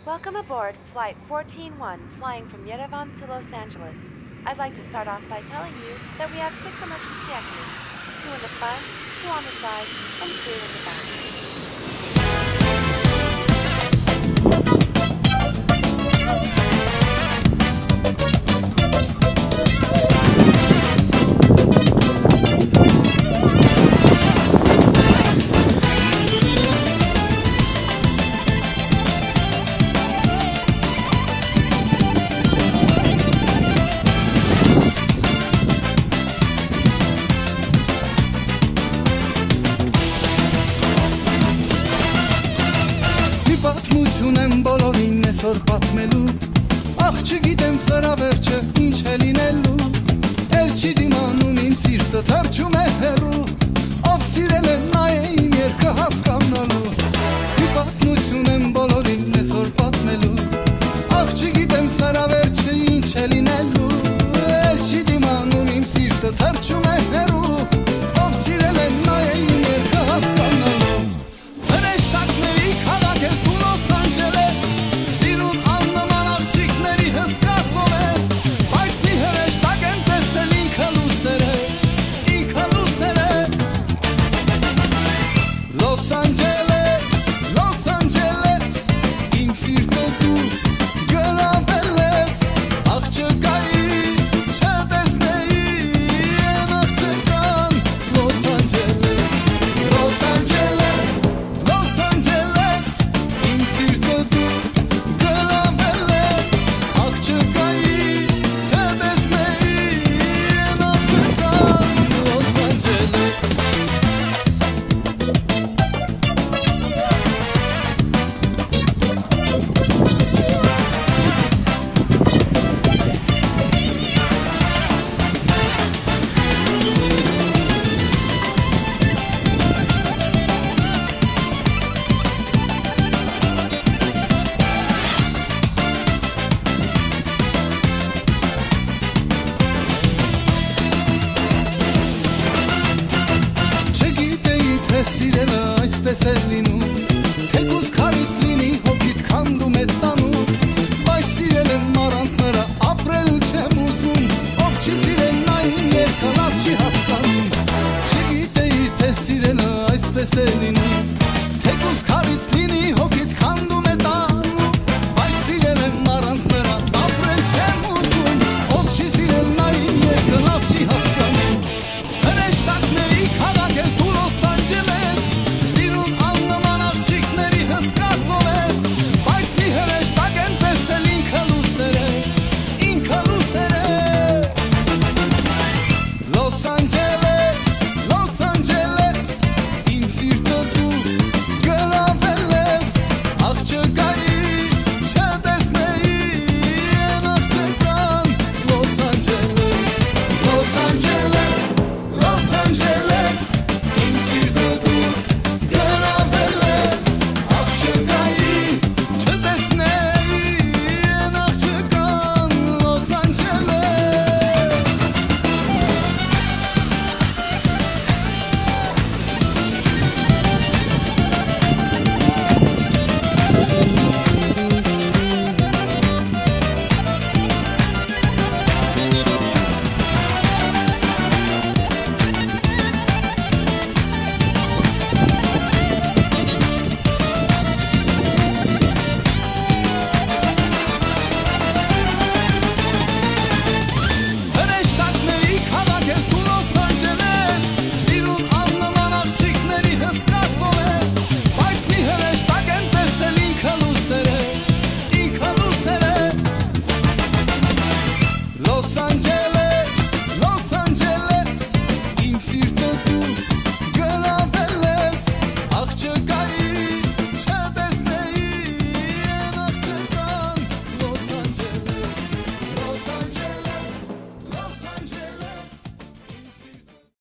Welcome aboard Flight 14-1, flying from Yerevan to Los Angeles. I'd like to start off by telling you that we have 6 emergency exits, 2 in the front, 2 on the side, and 2 in the back. Ունեմ բոլորին այսօր պատմելու, ախ չգիտեմ սրա վերջը ինչ է լինելու, էլ չի դիմանում իմ սիրտը թրջում է հեռու, ով սիրել է նա է իմ երգը հասկանալու, մի